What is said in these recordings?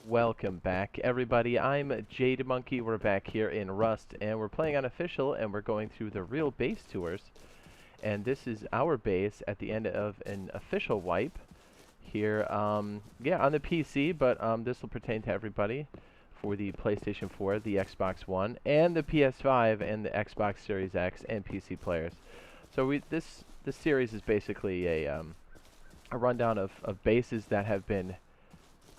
Welcome back, everybody. I'm Jade Monkey. We're back here in Rust, and we're playing Unofficial, and we're going through the real base tours. And this is our base at the end of an official wipe here, yeah, on the PC, but this will pertain to everybody for the PlayStation 4, the Xbox One, and the PS5, and the Xbox Series X, and PC players. So this series is basically a rundown of bases that have been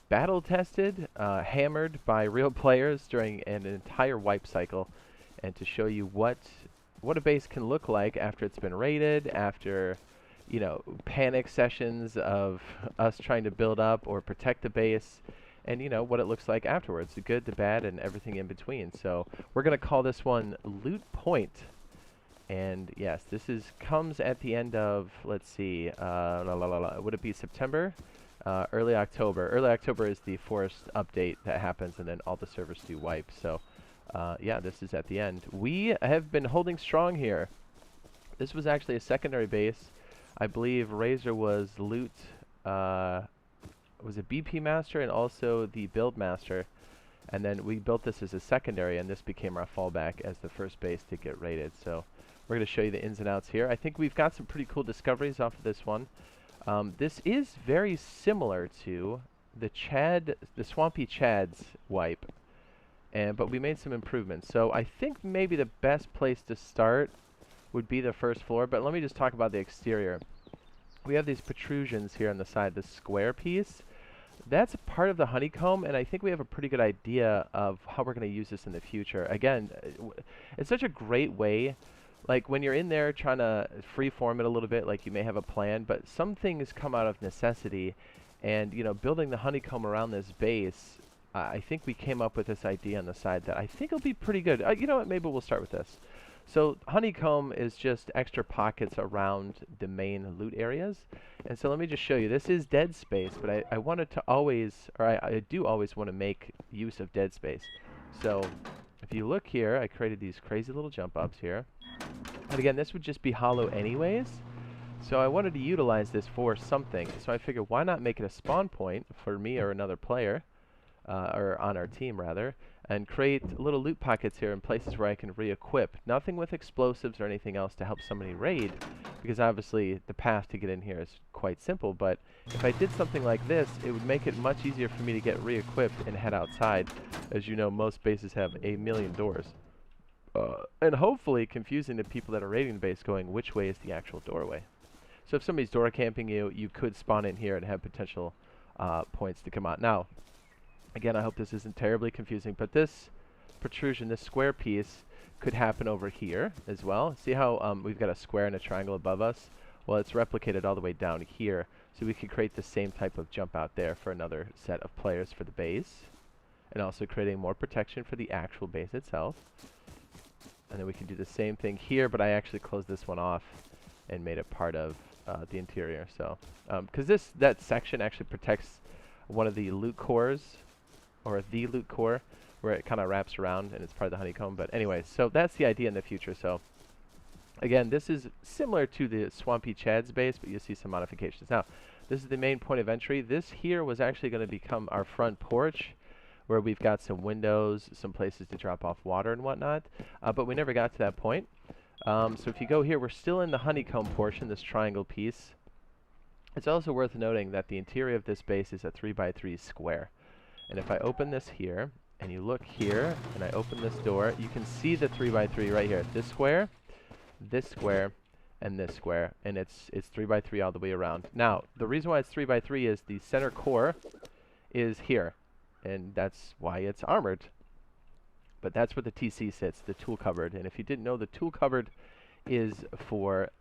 battle tested, hammered by real players during an entire wipe cycle, and to show you what a base can look like after it's been raided, after panic sessions of us trying to build up or protect the base, and what it looks like afterwards, the good, the bad, and everything in between. So we're gonna call this one Loot Point. And yes, comes at the end of, let's see, would it be September? Early October. Early October is the forest update that happens, and then all the servers do wipe. So, yeah, this is at the end. We have been holding strong here. This was actually a secondary base. I believe Razor was loot, was a BP master and also the build master. And then we built this as a secondary, and this became our fallback as the first base to get raided. So we're going to show you the ins and outs here. I think we've got some pretty cool discoveries off of this one. This is very similar to the Swampy Chad's wipe, but we made some improvements. So I think maybe the best place to start would be the first floor, but let me just talk about the exterior. We have these protrusions here on the side, this square piece. That's a part of the honeycomb, and I think we have a pretty good idea of how we're going to use this in the future. Again, it's such a great way. Like, when you're in there trying to free-form it a little bit, like, you may have a plan, but some things come out of necessity. And, building the honeycomb around this base, I think we came up with this idea on the side that I think will be pretty good. You know what? Maybe we'll start with this. So, honeycomb is just extra pockets around the main loot areas. And so let me just show you. This is dead space, but I wanted to always, or I do always want to make use of dead space. So, if you look here, I created these crazy little jump-ups here. And again, this would just be hollow anyways, so I wanted to utilize this for something. So I figured, why not make it a spawn point for me or another player, or on our team rather, and create little loot pockets here in places where I can re-equip. Nothing with explosives or anything else to help somebody raid, because obviously the path to get in here is quite simple, but if I did something like this, it would make it much easier for me to get re-equipped and head outside. As you know, most bases have a million doors. And hopefully confusing the people that are raiding the base, going, which way is the actual doorway? So if somebody's door camping you, you could spawn in here and have potential points to come out. Now, again, I hope this isn't terribly confusing, but this protrusion, this square piece, could happen over here as well. See how we've got a square and a triangle above us? Well, it's replicated all the way down here, so we could create the same type of jump out there for another set of players for the base, and also creating more protection for the actual base itself. And then we can do the same thing here, but I actually closed this one off and made it part of the interior. So, because that section actually protects one of the loot cores, or the loot core, where it kind of wraps around and it's part of the honeycomb. But anyway, so that's the idea in the future. So, again, this is similar to the Swampy Chad's base, but you see some modifications. Now, this is the main point of entry. This here was actually going to become our front porch, where we've got some windows, some places to drop off water and whatnot, but we never got to that point. So if you go here, we're still in the honeycomb portion, this triangle piece. It's also worth noting that the interior of this base is a 3x3 square. And if I open this here, and you look here, and I open this door, you can see the 3x3 right here. This square, and this square, and it's 3x3 all the way around. Now, the reason why it's 3x3 is the center core is here, and that's why it's armored. But that's where the TC sits, the tool cupboard. And if you didn't know, the tool cupboard is for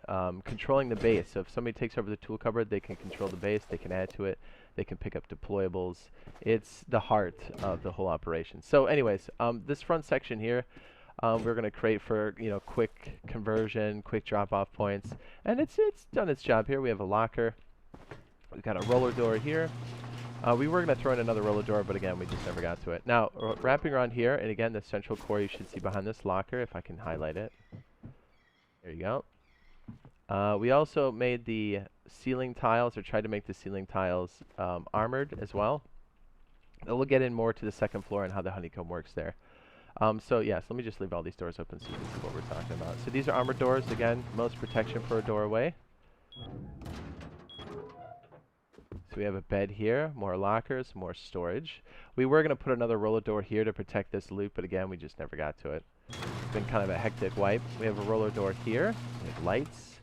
controlling the base. So if somebody takes over the tool cupboard, they can control the base, they can add to it, they can pick up deployables. It's the heart of the whole operation. So anyways, this front section here, we're going to create for, quick conversion, quick drop-off points. And it's done its job here. We have a locker. We've got a roller door here. We were going to throw in another roller door, but again, we just never got to it. Now, wrapping around here, and again, the central core you should see behind this locker, if I can highlight it. There you go. We also made the ceiling tiles, or tried to make the ceiling tiles armored as well. We'll get in more to the second floor and how the honeycomb works there. So yes, let me just leave all these doors open so you can see what we're talking about. So these are armored doors. Again, most protection for a doorway. So we have a bed here, more lockers, more storage. We were going to put another roller door here to protect this loop, but again, we just never got to it. It's been kind of a hectic wipe. We have a roller door here. We have lights.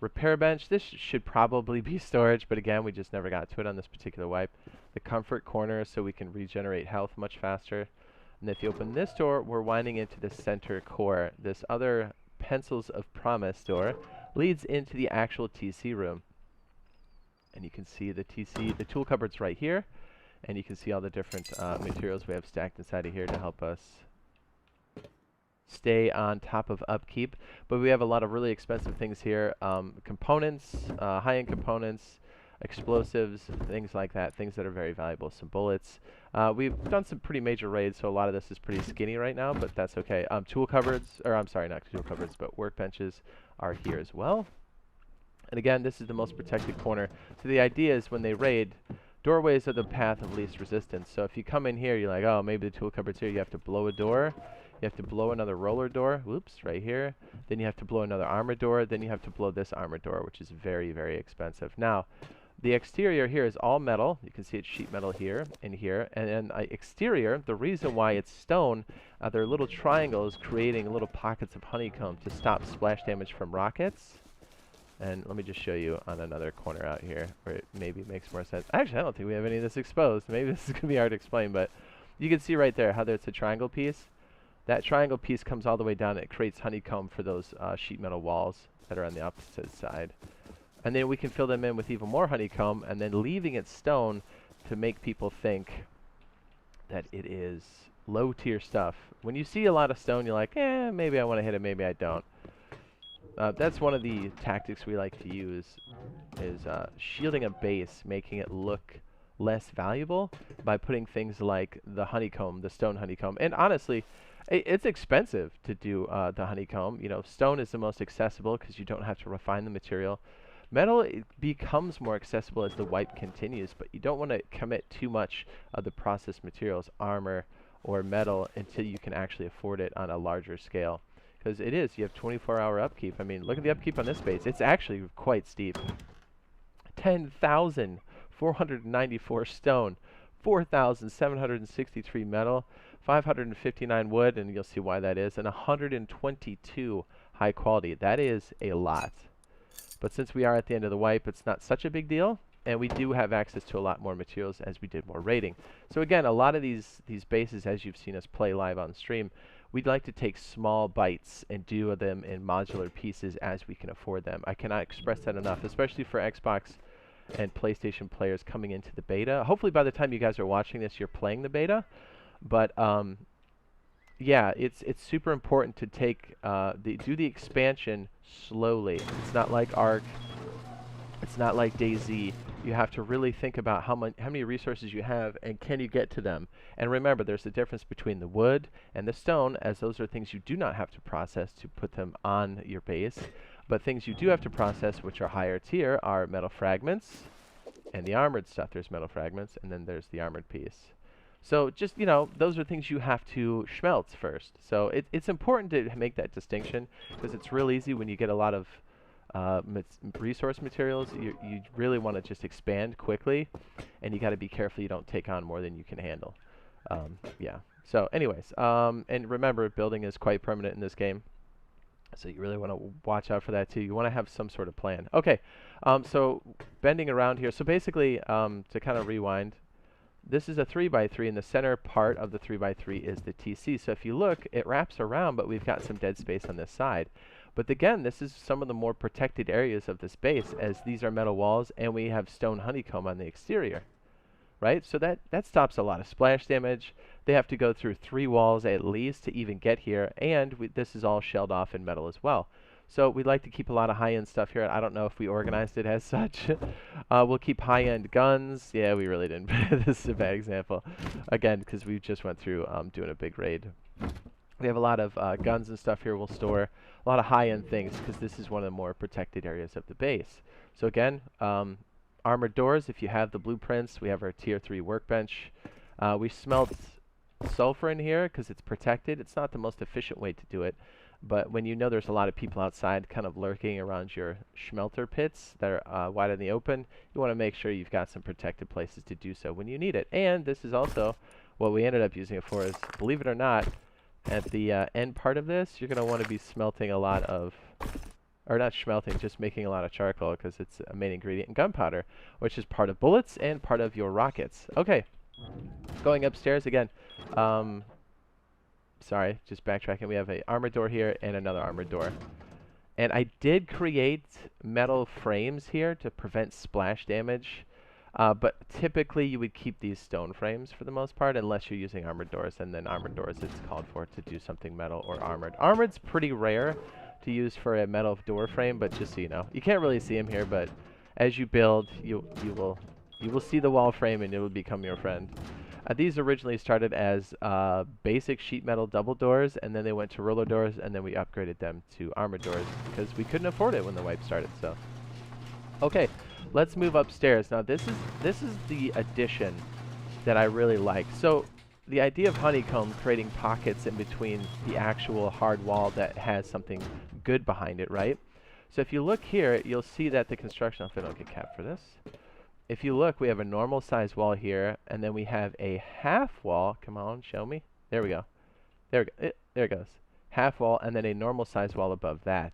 Repair bench. This should probably be storage, but again, we just never got to it on this particular wipe. The comfort corner so we can regenerate health much faster. And if you open this door, we're winding into the center core. This other Pencils of Promise door leads into the actual TC room. And you can see the tool cupboard's right here. And you can see all the different materials we have stacked inside of here to help us stay on top of upkeep. But we have a lot of really expensive things here. Components, high-end components, explosives, things like that, things that are very valuable, some bullets. We've done some pretty major raids, so a lot of this is pretty skinny right now, but that's okay. Tool cupboards, or I'm sorry, not tool cupboards, but workbenches are here as well. And again, this is the most protected corner. So the idea is when they raid, doorways are the path of least resistance. So if you come in here, you're like, oh, maybe the tool cupboard's here, you have to blow a door. You have to blow another roller door, whoops, right here. Then you have to blow another armored door. Then you have to blow this armored door, which is very, very expensive. Now, the exterior here is all metal. You can see it's sheet metal here and here. And then exterior, the reason why it's stone, there are little triangles creating little pockets of honeycomb to stop splash damage from rockets. And let me just show you on another corner out here where it maybe makes more sense. Actually, I don't think we have any of this exposed. Maybe this is going to be hard to explain, but you can see right there how there's a triangle piece. That triangle piece comes all the way down and it creates honeycomb for those sheet metal walls that are on the opposite side. And then we can fill them in with even more honeycomb and then leaving it stone to make people think that it is low tier stuff. When you see a lot of stone, you're like, maybe I want to hit it, maybe I don't. That's one of the tactics we like to use is shielding a base, making it look less valuable by putting things like the honeycomb, the stone honeycomb. And honestly, it's expensive to do the honeycomb. You know, stone is the most accessible because you don't have to refine the material. Metal, it becomes more accessible as the wipe continues, but you don't want to commit too much of the processed materials, armor or metal, until you can actually afford it on a larger scale. Because it is, you have 24-hour upkeep. I mean, look at the upkeep on this base. It's actually quite steep. 10,494 stone, 4,763 metal, 559 wood, and you'll see why that is, and 122 high quality. That is a lot. But since we are at the end of the wipe, it's not such a big deal, and we do have access to a lot more materials as we did more raiding. So again, a lot of these bases, as you've seen us play live on stream, we'd like to take small bites and do them in modular pieces as we can afford them. I cannot express that enough, especially for Xbox and PlayStation players coming into the beta. Hopefully by the time you guys are watching this, you're playing the beta. But yeah, it's super important to take do the expansion slowly. It's not like Ark. It's not like DayZ. You have to really think about how many resources you have and can you get to them. And remember, there's a difference between the wood and the stone, as those are things you do not have to process to put them on your base. But things you do have to process, which are higher tier, are metal fragments and the armored stuff. There's metal fragments, and then there's the armored piece. So just, you know, those are things you have to schmelz first. So it's important to make that distinction, because it's real easy when you get a lot of resource materials. You really want to just expand quickly, and you got to be careful you don't take on more than you can handle. Yeah. So anyways, and remember, building is quite permanent in this game. So you really want to watch out for that too. You want to have some sort of plan. Okay, so bending around here. So basically, to kind of rewind, this is a 3x3, and the center part of the 3x3 is the TC. So if you look, it wraps around, but we've got some dead space on this side. But again, this is some of the more protected areas of this base, as these are metal walls, and we have stone honeycomb on the exterior. Right? So that stops a lot of splash damage. They have to go through 3 walls at least to even get here, and this is all shelled off in metal as well. So we'd like to keep a lot of high-end stuff here. I don't know if we organized it as such. We'll keep high-end guns. Yeah, we really didn't. This is a bad example. Again, because we just went through doing a big raid. We have a lot of guns and stuff here we'll store. A lot of high-end things, because this is one of the more protected areas of the base. So again, armored doors, if you have the blueprints. We have our tier 3 workbench. We smelt sulfur in here because it's protected. It's not the most efficient way to do it, but when you know there's a lot of people outside kind of lurking around your smelter pits that are wide in the open, you want to make sure you've got some protected places to do so when you need it. And this is also what we ended up using it for is, believe it or not, at the end part of this, you're going to want to be smelting a lot of, or not smelting, just making a lot of charcoal because it's a main ingredient in gunpowder, which is part of bullets and part of your rockets. Okay, going upstairs again. Sorry, just backtracking. We have an armored door here and another armored door. And I did create metal frames here to prevent splash damage. But typically you would keep these stone frames for the most part unless you're using armored doors. And then armored doors, it's called for to do something metal or armored. Armored's pretty rare to use for a metal door frame, but just so you know. You can't really see them here, but as you build, you will see the wall frame and it will become your friend. These originally started as basic sheet metal double doors, and then they went to roller doors, and then we upgraded them to armored doors because we couldn't afford it when the wipe started. So, okay, let's move upstairs. Now this is the addition that I really like. So the idea of honeycomb creating pockets in between the actual hard wall that has something good behind it, right? So if you look here, you'll see that the construction. If I don't get capped for this. If you look, we have a normal size wall here, and then we have a half wall. Come on, show me. There we go. There it goes. Half wall, and then a normal size wall above that.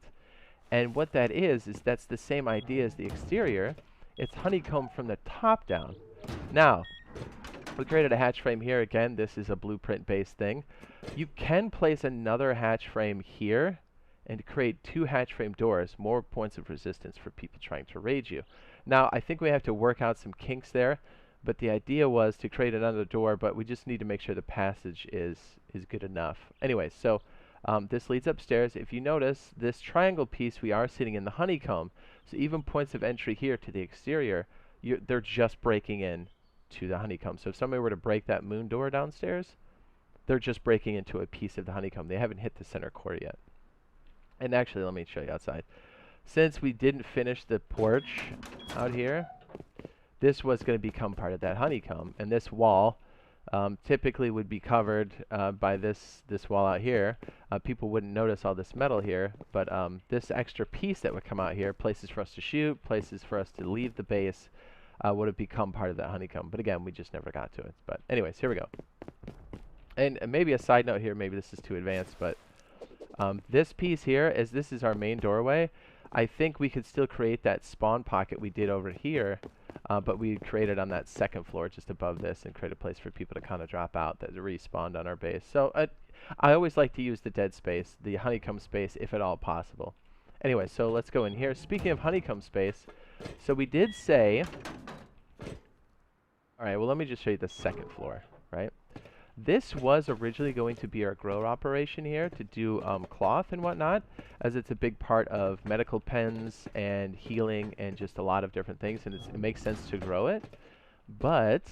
And what that is that's the same idea as the exterior. It's honeycomb from the top down. Now, we created a hatch frame here. Again, this is a blueprint-based thing. You can place another hatch frame here and create 2 hatch frame doors, more points of resistance for people trying to raid you. Now, I think we have to work out some kinks there, but the idea was to create another door, but we just need to make sure the passage is good enough. Anyway, so this leads upstairs. If you notice, this triangle piece, we are sitting in the honeycomb, so even points of entry here to the exterior, they're just breaking in to the honeycomb. So if somebody were to break that moon door downstairs, they're just breaking into a piece of the honeycomb. They haven't hit the center core yet. And actually, let me show you outside. Since we didn't finish the porch out here, this was going to become part of that honeycomb. And this wall typically would be covered by this wall out here. People wouldn't notice all this metal here, but this extra piece that would come out here, places for us to shoot, places for us to leave the base, would have become part of that honeycomb. But again, we just never got to it. But anyways, here we go. And maybe a side note here, maybe this is too advanced, but this piece here, as this is our main doorway, I think we could still create that spawn pocket we did over here, but we created on that second floor just above this and create a place for people to kind of drop out that respawned on our base. So I always like to use the dead space, the honeycomb space, if at all possible. Anyway, so let's go in here. Speaking of honeycomb space, so we did say, all right, well, let me just show you the second floor, right? This was originally going to be our grow operation here to do cloth and whatnot, as it's a big part of medical pens and healing and just a lot of different things, and it makes sense to grow it. But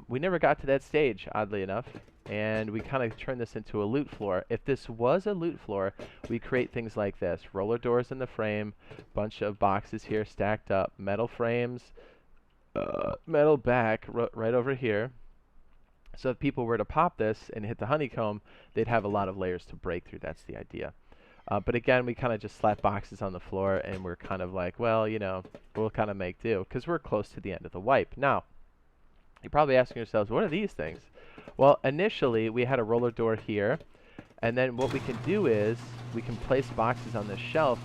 we never got to that stage, oddly enough, and we kind of turned this into a loot floor. If this was a loot floor, we create things like this: roller doors in the frame, bunch of boxes here stacked up, metal frames, metal back right over here. So if people were to pop this and hit the honeycomb, they'd have a lot of layers to break through. That's the idea. But again, we kind of just slap boxes on the floor, and we're kind of like, well, you know, we'll kind of make do, because we're close to the end of the wipe. Now, you're probably asking yourselves, what are these things? Well, initially, we had a roller door here, and then what we can do is we can place boxes on this shelf.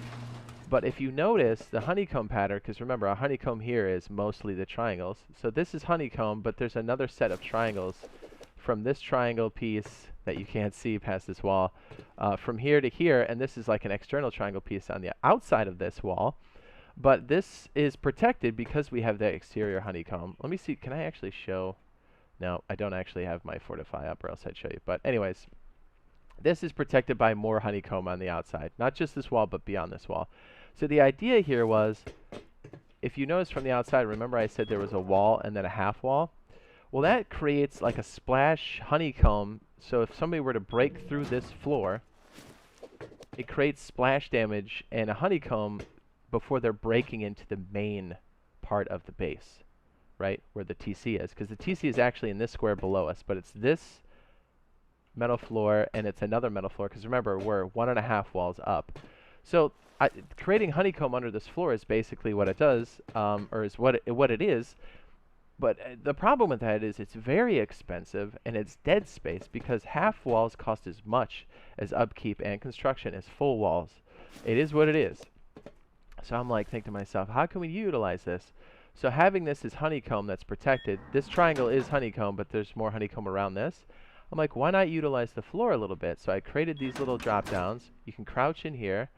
But if you notice the honeycomb pattern, because remember, our honeycomb here is mostly the triangles. So this is honeycomb, but there's another set of triangles from this triangle piece that you can't see past this wall, from here to here, and this is like an external triangle piece on the outside of this wall. But this is protected because we have the exterior honeycomb. Let me see, can I actually show? No, I don't actually have my Fortify up, or else I'd show you. But anyways, this is protected by more honeycomb on the outside. Not just this wall, but beyond this wall. So the idea here was, if you notice from the outside, remember I said there was a wall and then a half wall? Well, that creates like a splash honeycomb. So if somebody were to break through this floor, it creates splash damage and a honeycomb before they're breaking into the main part of the base. right, where the TC is, because the TC is actually in this square below us, but it's this metal floor and it's another metal floor, because remember, we're 1.5 walls up. So creating honeycomb under this floor is basically what it does, or is what it is. But the problem with that is it's very expensive and it's dead space, because half walls cost as much as upkeep and construction as full walls. It is what it is. So I'm like thinking to myself, how can we utilize this? So having this as honeycomb that's protected, this triangle is honeycomb, but there's more honeycomb around this. I'm like, why not utilize the floor a little bit? So I created these little drop downs. You can crouch in here.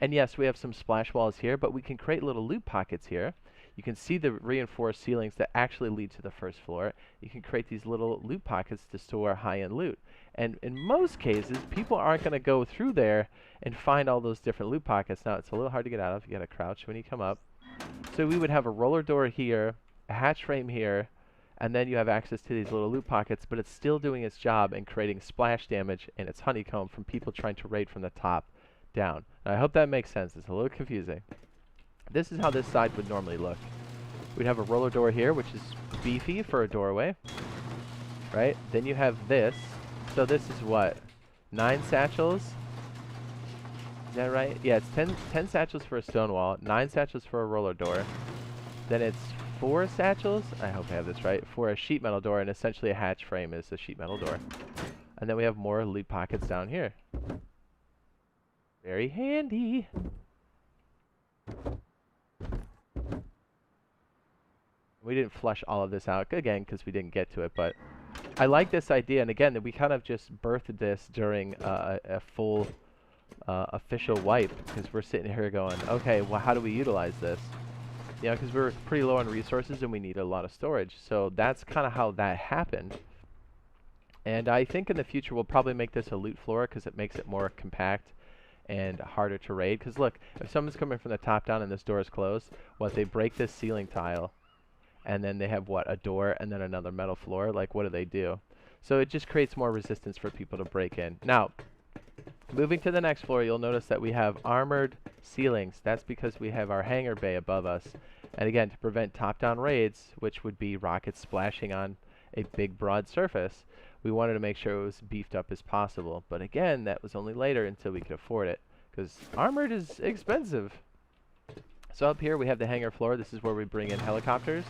And yes, we have some splash walls here, but we can create little loot pockets here. You can see the reinforced ceilings that actually lead to the first floor. You can create these little loot pockets to store high-end loot. And in most cases, people aren't going to go through there and find all those different loot pockets. Now, it's a little hard to get out of. You got to crouch when you come up. So we would have a roller door here, a hatch frame here, and then you have access to these little loot pockets, but it's still doing its job and creating splash damage, and it's honeycomb from people trying to raid from the top down. Now, I hope that makes sense. It's a little confusing. This is how this side would normally look. We'd have a roller door here, which is beefy for a doorway, right? Then you have this. So this is what? 9 satchels? Is that right? Yeah, it's 10 satchels for a stone wall, 9 satchels for a roller door. Then it's 4 satchels, I hope I have this right, for a sheet metal door, and essentially a hatch frame is a sheet metal door. And then we have more loot pockets down here. Very handy. We didn't flush all of this out, again, because we didn't get to it, but I like this idea, and again, that we kind of just birthed this during a full official wipe, because we're sitting here going, okay, well, how do we utilize this? You know, because we're pretty low on resources and we need a lot of storage, so that's kind of how that happened. And I think in the future we'll probably make this a loot floor, because it makes it more compact and harder to raid. Because look, if someone's coming from the top down and this door is closed, what, they break this ceiling tile, and then they have, what, a door and then another metal floor? Like, what do? So it just creates more resistance for people to break in. Now, moving to the next floor, you'll notice that we have armored ceilings. That's because we have our hangar bay above us. And again, to prevent top-down raids, which would be rockets splashing on a big, broad surface, we wanted to make sure it was beefed up as possible. But again, that was only later until we could afford it, because armored is expensive. So up here we have the hangar floor. This is where we bring in helicopters,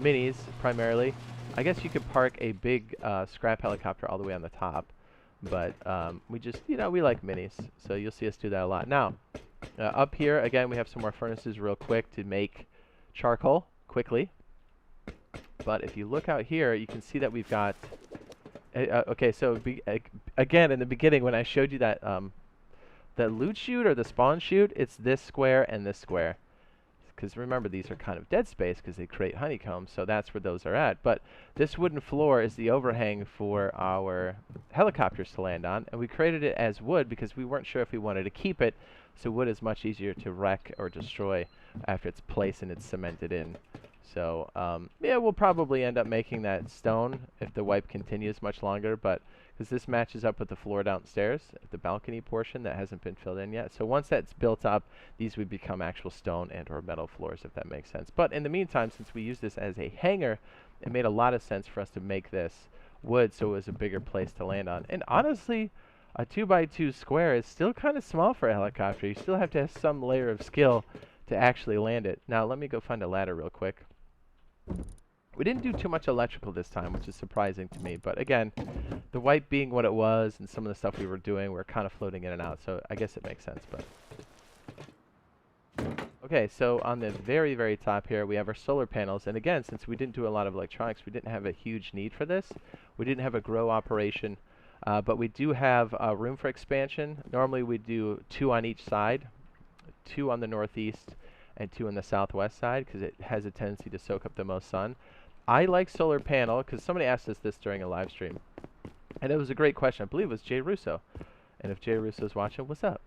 minis primarily. I guess you could park a big scrap helicopter all the way on the top, but we just, you know, we like minis, so you'll see us do that a lot. Now, up here again we have some more furnaces real quick to make charcoal quickly. But if you look out here, you can see that we've got okay, so again in the beginning when I showed you that that loot chute or the spawn chute, it's this square and this square. Because remember, these are kind of dead space because they create honeycomb, so that's where those are at. But this wooden floor is the overhang for our helicopters to land on, and we created it as wood because we weren't sure if we wanted to keep it, so wood is much easier to wreck or destroy after it's placed and it's cemented in. So yeah, we'll probably end up making that stone if the wipe continues much longer, but because this matches up with the floor downstairs, the balcony portion that hasn't been filled in yet. So once that's built up, these would become actual stone and or metal floors, if that makes sense. But in the meantime, since we use this as a hangar, it made a lot of sense for us to make this wood so it was a bigger place to land on. And honestly, a 2x2 square is still kind of small for a helicopter. You still have to have some layer of skill to actually land it. Now let me go find a ladder real quick. We didn't do too much electrical this time, which is surprising to me. But again, the wipe being what it was and some of the stuff we were doing, we're kind of floating in and out. So I guess it makes sense. But okay, so on the very, very top here, we have our solar panels. And again, since we didn't do a lot of electronics, we didn't have a huge need for this. We didn't have a grow operation. But we do have room for expansion. Normally we do 2 on each side, 2 on the northeast and 2 on the southwest side because it has a tendency to soak up the most sun. I like solar panel because somebody asked us this during a live stream, and it was a great question. I believe it was Jay Russo, and if Jay Russo's watching, what's up?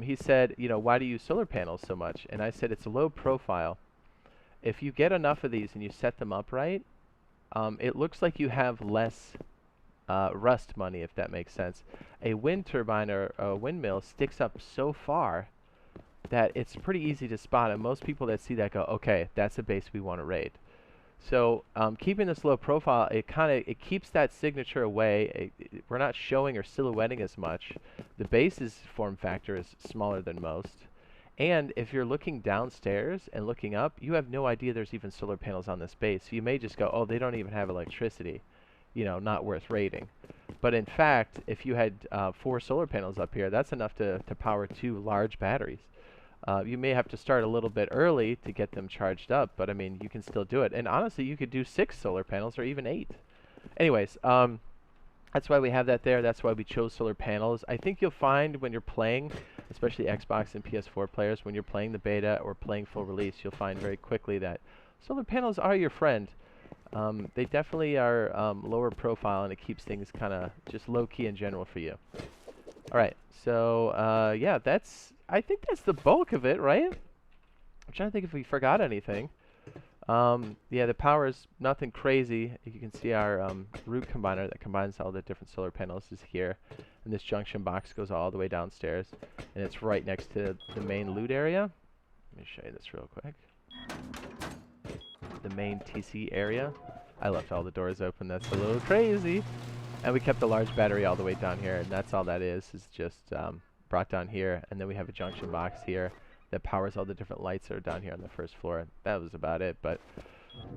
He said, you know, why do you use solar panels so much? And I said it's low profile. If you get enough of these and you set them up right, it looks like you have less rust money, if that makes sense. A wind turbine or a windmill sticks up so far that it's pretty easy to spot, and most people that see that go, okay, that's a base we want to raid. So keeping this low profile, it keeps that signature away. We're not showing or silhouetting as much. The base's form factor is smaller than most. And if you're looking downstairs and looking up, you have no idea there's even solar panels on this base. So you may just go, oh, they don't even have electricity. You know, not worth raiding. But in fact, if you had 4 solar panels up here, that's enough to power 2 large batteries. You may have to start a little bit early to get them charged up, but I mean, you can still do it. And honestly, you could do 6 solar panels or even 8. Anyways, that's why we have that there. That's why we chose solar panels. I think you'll find when you're playing, especially Xbox and PS4 players, when you're playing the beta or playing full release, you'll find very quickly that solar panels are your friend. They definitely are lower profile, and it keeps things kind of just low-key in general for you. All right, so yeah, I think that's the bulk of it, right? I'm trying to think if we forgot anything. Yeah, the power is nothing crazy. You can see our root combiner that combines all the different solar panels is here. And this junction box goes all the way downstairs. And it's right next to the main loot area. Let me show you this real quick. The main TC area. I left all the doors open. That's a little crazy. And we kept the large battery all the way down here. And that's all that is just brought down here. And then we have a junction box here that powers all the different lights that are down here on the first floor. That was about it. But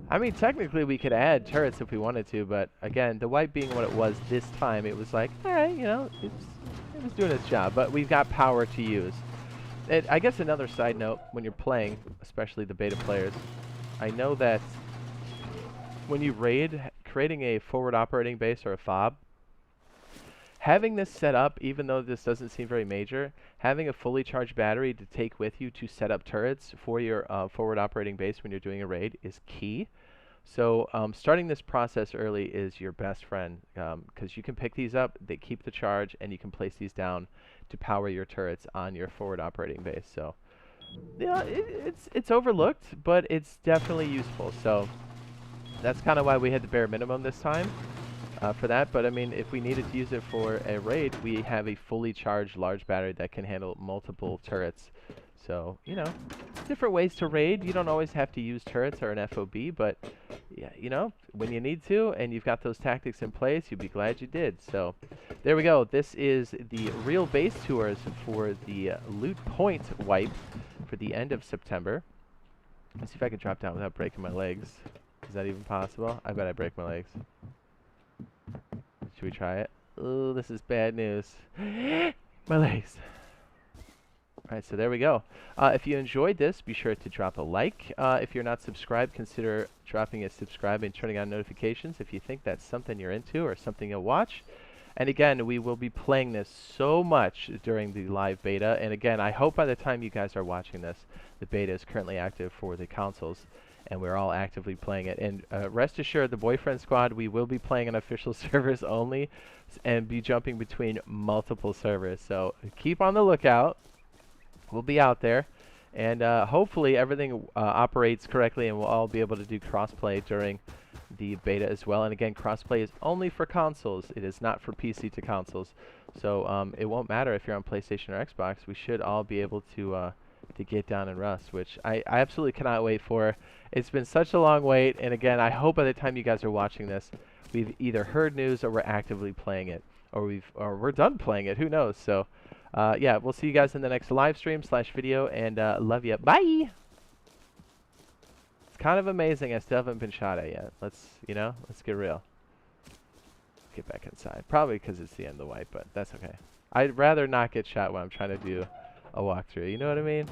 I mean, technically we could add turrets if we wanted to, but again, the white being what it was this time, it was like, all right, you know, it was doing its job. But we've got power to use. I guess another side note, when you're playing, especially the beta players, I know that when you raid, creating a forward operating base or a fob, having this set up, even though this doesn't seem very major, having a fully charged battery to take with you to set up turrets for your forward operating base when you're doing a raid is key. So starting this process early is your best friend, because you can pick these up, they keep the charge, and you can place these down to power your turrets on your forward operating base. So yeah, it's overlooked, but it's definitely useful. So that's kind of why we had the bare minimum this time. For that, but I mean, if we needed to use it for a raid, we have a fully charged large battery that can handle multiple turrets. So, you know, different ways to raid. You don't always have to use turrets or an FOB, but yeah, you know, when you need to and you've got those tactics in place, you'll be glad you did. So there we go. This is the real base tours for the loot point wipe for the end of September. Let's see if I can drop down without breaking my legs. Is that even possible? I bet I break my legs. Should we try it? Oh, this is bad news. My legs. Alright, so there we go. If you enjoyed this, be sure to drop a like. If you're not subscribed, consider dropping a subscribe and turning on notifications if you think that's something you're into or something you'll watch. And again, we will be playing this so much during the live beta. And again, I hope by the time you guys are watching this, the beta is currently active for the consoles. And we're all actively playing it. And rest assured, the Boyfriend Squad, we will be playing on official servers only and be jumping between multiple servers. So keep on the lookout. We'll be out there. And hopefully everything operates correctly and we'll all be able to do crossplay during the beta as well. And again, crossplay is only for consoles. It is not for PC to consoles. So it won't matter if you're on PlayStation or Xbox. We should all be able to get down and Rust, which I absolutely cannot wait for. It's been such a long wait, and again, I hope by the time you guys are watching this, we've either heard news or we're actively playing it, or we're done playing it. Who knows? So, yeah, we'll see you guys in the next live stream / video, and love you. Bye. It's kind of amazing. I still haven't been shot at yet. Let's get real. Get back inside. Probably because it's the end of the wipe, but that's okay. I'd rather not get shot when I'm trying to do a walkthrough. You know what I mean?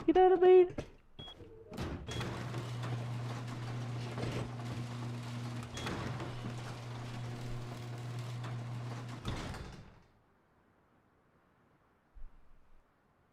You know what I mean?